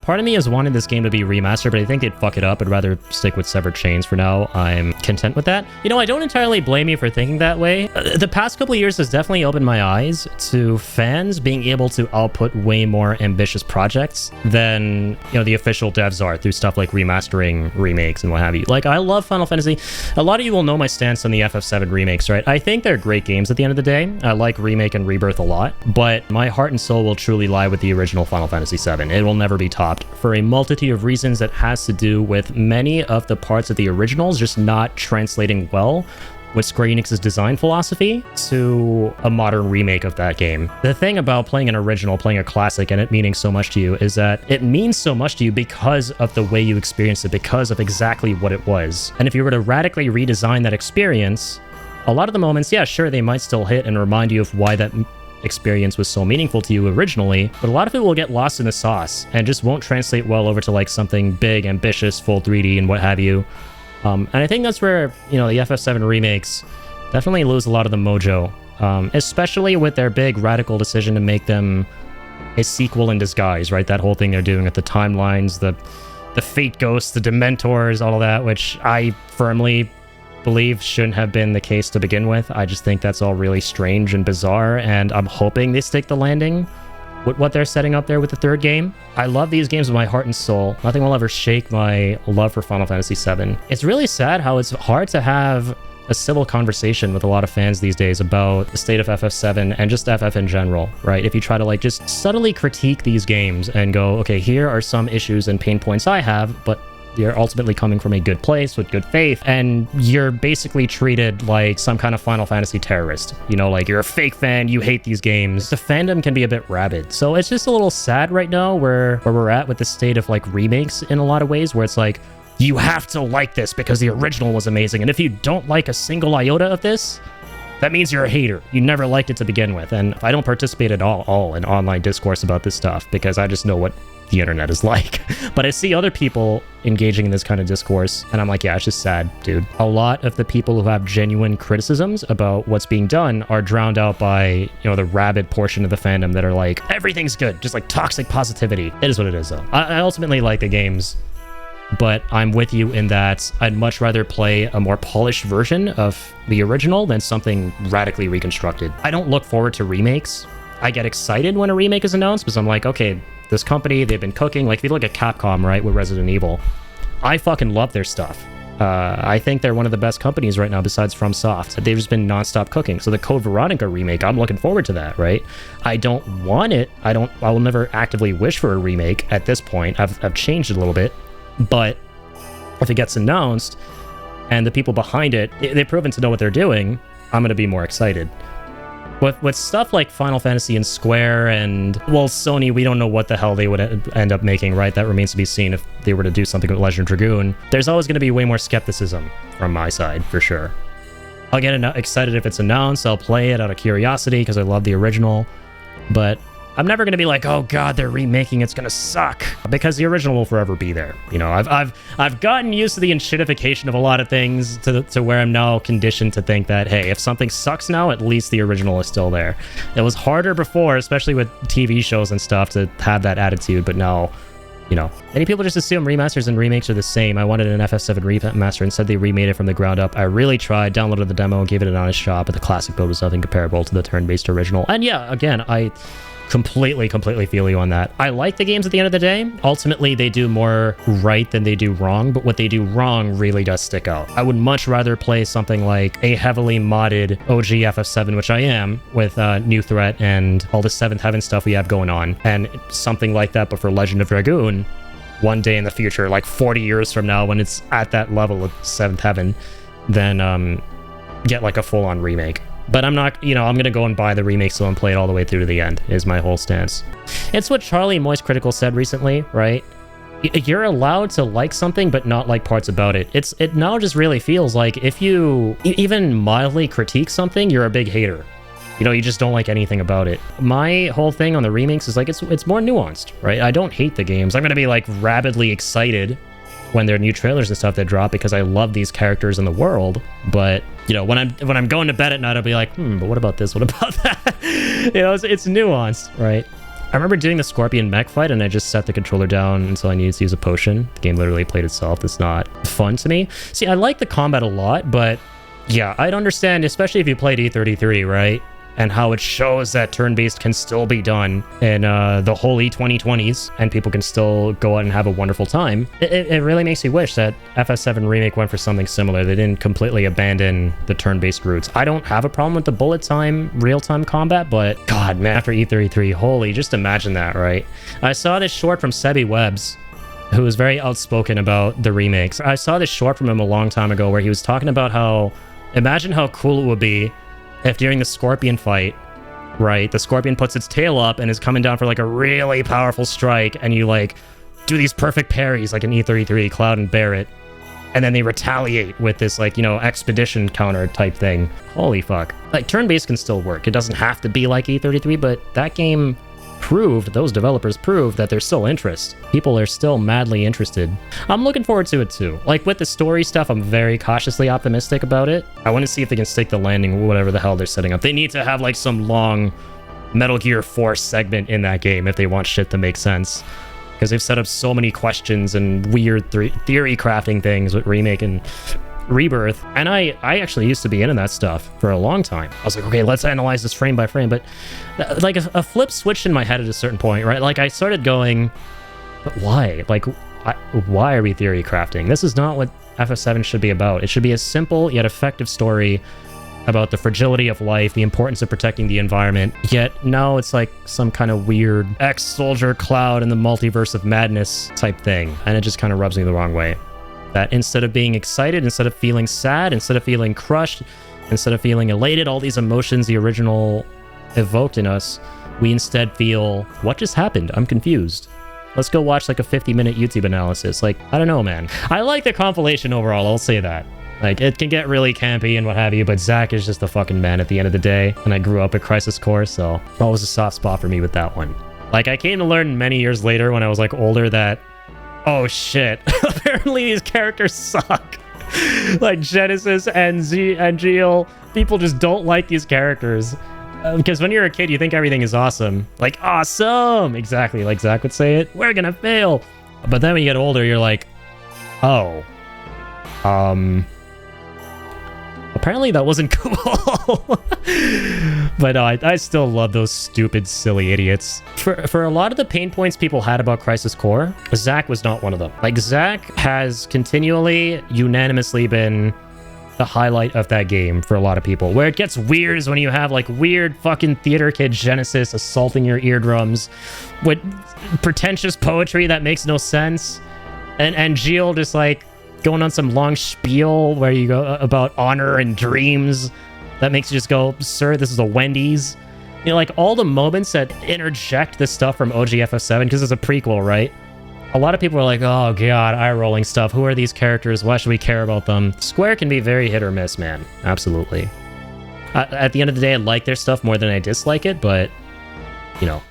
Part of me has wanted this game to be remastered, but I think they'd fuck it up. I'd rather stick with Severed Chains for now. I'm content with that. You know, I don't entirely blame you for thinking that way. The past couple of years has definitely opened my eyes to fans being able to output way more ambitious projects than, you know, the official devs are through stuff like remastering, remakes, and what have you. Like, I love Final Fantasy. A lot of you will know my stance on the FF7 remakes, right? I think they're great games at the end of the day. I like Remake and Rebirth a lot, but my heart and soul will truly lie with the original Final Fantasy VII. It will never be topped for a multitude of reasons that has to do with many of the parts of the originals just not translating well with Square Enix's design philosophy to a modern remake of that game. The thing about playing an original, playing a classic, and it meaning so much to you is that it means so much to you because of the way you experienced it, because of exactly what it was. And if you were to radically redesign that experience, a lot of the moments, yeah, sure, they might still hit and remind you of why that experience was so meaningful to you originally, but a lot of it will get lost in the sauce and just won't translate well over to like something big, ambitious, full 3D and what have you. And I think that's where, you know, the FF7 remakes definitely lose a lot of the mojo, especially with their big radical decision to make them a sequel in disguise, right? That whole thing they're doing with the timelines, the fate ghosts, the dementors, all of that, which I firmly believe shouldn't have been the case to begin with. I just think that's all really strange and bizarre, and I'm hoping they stick the landing with what they're setting up there with the third game. I love these games with my heart and soul. Nothing will ever shake my love for Final Fantasy VII. It's really sad how it's hard to have a civil conversation with a lot of fans these days about the state of FF7 and just FF in general, right? If you try to like just subtly critique these games and go, okay, here are some issues and pain points I have, but you're ultimately coming from a good place with good faith, and you're basically treated like some kind of Final Fantasy terrorist. You know, like you're a fake fan, you hate these games. The fandom can be a bit rabid. So it's just a little sad right now where we're at with the state of like remakes in a lot of ways, where it's like, you have to like this because the original was amazing. And if you don't like a single iota of this, that means you're a hater. You never liked it to begin with. And I don't participate at all in online discourse about this stuff because I just know what the internet is like. But I see other people engaging in this kind of discourse, and I'm like, yeah, it's just sad, dude. A lot of the people who have genuine criticisms about what's being done are drowned out by, you know, the rabid portion of the fandom that are like, everything's good, just like toxic positivity. It is what it is, though. I ultimately like the games, but I'm with you in that I'd much rather play a more polished version of the original than something radically reconstructed. I don't look forward to remakes. I get excited when a remake is announced because I'm like, okay, this company, they've been cooking. Like, if you look at Capcom, right, with Resident Evil, I fucking love their stuff. I think they're one of the best companies right now besides FromSoft. They've just been nonstop cooking. So the Code Veronica remake, I'm looking forward to that, right? I don't want it. I will never actively wish for a remake at this point. I've changed it a little bit. But if it gets announced and the people behind it, they've proven to know what they're doing, I'm going to be more excited. With stuff like Final Fantasy and Square and, well, Sony, we don't know what the hell they would end up making, right? That remains to be seen if they were to do something with Legend of Dragoon. There's always going to be way more skepticism from my side, for sure. I'll get excited if it's announced. I'll play it out of curiosity because I love the original. But I'm never going to be like, oh god, they're remaking, it's going to suck, because the original will forever be there. You know, I've gotten used to the enshittification of a lot of things to where I'm now conditioned to think that, hey, if something sucks now, at least the original is still there. It was harder before, especially with TV shows and stuff, to have that attitude, but now, you know, many people just assume remasters and remakes are the same. I wanted an FF7 remaster and said they remade it from the ground up. I really tried, downloaded the demo, gave it an honest shot, but the classic build was nothing comparable to the turn-based original. And yeah, again, I completely feel you on that. I like the games at the end of the day. Ultimately, they do more right than they do wrong, but what they do wrong really does stick out. I would much rather play something like a heavily modded OG FF7, which I am, with New Threat and all the Seventh Heaven stuff we have going on, and something like that, but for Legend of Dragoon, one day in the future, like 40 years from now, when it's at that level of Seventh Heaven, then get like a full-on remake. But I'm not, you know, I'm going to go and buy the remake so and play it all the way through to the end, is my whole stance. It's what Charlie Moist Critical said recently, right? You're allowed to like something, but not like parts about it. It now just really feels like if you even mildly critique something, you're a big hater. You know, you just don't like anything about it. My whole thing on the remakes is like, it's more nuanced, right? I don't hate the games. I'm going to be like rabidly excited when there are new trailers and stuff that drop because I love these characters in the world. But, you know, when I'm going to bed at night, I'll be like, but what about this? What about that? You know, it's nuanced, right? I remember doing the Scorpion mech fight and I just set the controller down until I needed to use a potion. The game literally played itself. It's not fun to me. See, I like the combat a lot, but yeah, I'd understand, especially if you played E33, right? And how it shows that turn-based can still be done in the holy 2020s, and people can still go out and have a wonderful time. It really makes me wish that FF7 Remake went for something similar. They didn't completely abandon the turn-based roots. I don't have a problem with the bullet time, real-time combat, but god, man, after E33, holy, just imagine that, right? I saw this short from Sebi Webbs, who was very outspoken about the remakes. I saw this short from him a long time ago where he was talking about how, imagine how cool it would be if during the Scorpion fight, right, the Scorpion puts its tail up and is coming down for like a really powerful strike, and you like do these perfect parries like in E33, Cloud and Barrett, and then they retaliate with this like, you know, expedition counter type thing. Holy fuck. Like, turn-based can still work. It doesn't have to be like E33, but that game proved, those developers proved that there's still interest. People are still madly interested. I'm looking forward to it too. Like with the story stuff, I'm very cautiously optimistic about it. I want to see if they can stick the landing, whatever the hell they're setting up. They need to have like some long Metal Gear 4 segment in that game if they want shit to make sense. Because they've set up so many questions and weird theory crafting things with Remake and Rebirth, and I actually used to be into that stuff for a long time. I was like, okay, let's analyze this frame by frame, but like a flip switched in my head at a certain point, right? Like I started going, but why? Like, why are we theory crafting? This is not what FF7 should be about. It should be a simple yet effective story about the fragility of life, the importance of protecting the environment. Yet now it's like some kind of weird ex-soldier Cloud in the multiverse of madness type thing, and it just kind of rubs me the wrong way. That instead of being excited, instead of feeling sad, instead of feeling crushed, instead of feeling elated, all these emotions the original evoked in us, we instead feel, what just happened? I'm confused. Let's go watch like a 50-minute YouTube analysis. Like, I don't know, man. I like the compilation overall, I'll say that. Like, it can get really campy and what have you, but Zack is just a fucking man at the end of the day. And I grew up at Crisis Core, so always a soft spot for me with that one. Like, I came to learn many years later when I was like older that, oh shit, apparently these characters suck. Like Genesis and Geo, people just don't like these characters. Because when you're a kid, you think everything is awesome. Like, awesome! Exactly, like Zack would say it. We're gonna fail! But then when you get older, you're like, oh. Apparently that wasn't cool. But no, I still love those stupid, silly idiots. For a lot of the pain points people had about Crisis Core, Zack was not one of them. Like, Zack has continually, unanimously been the highlight of that game for a lot of people. Where it gets weird is when you have like weird fucking theater kid Genesis assaulting your eardrums with pretentious poetry that makes no sense. And Gilles just like going on some long spiel where you go about honor and dreams that makes you just go, sir, this is a Wendy's. You know, like all the moments that interject this stuff from OG FF7, because it's a prequel, right? A lot of people are like, oh god, eye-rolling stuff. Who are these characters? Why should we care about them? Square can be very hit or miss, man. Absolutely. At the end of the day, I like their stuff more than I dislike it, but, you know,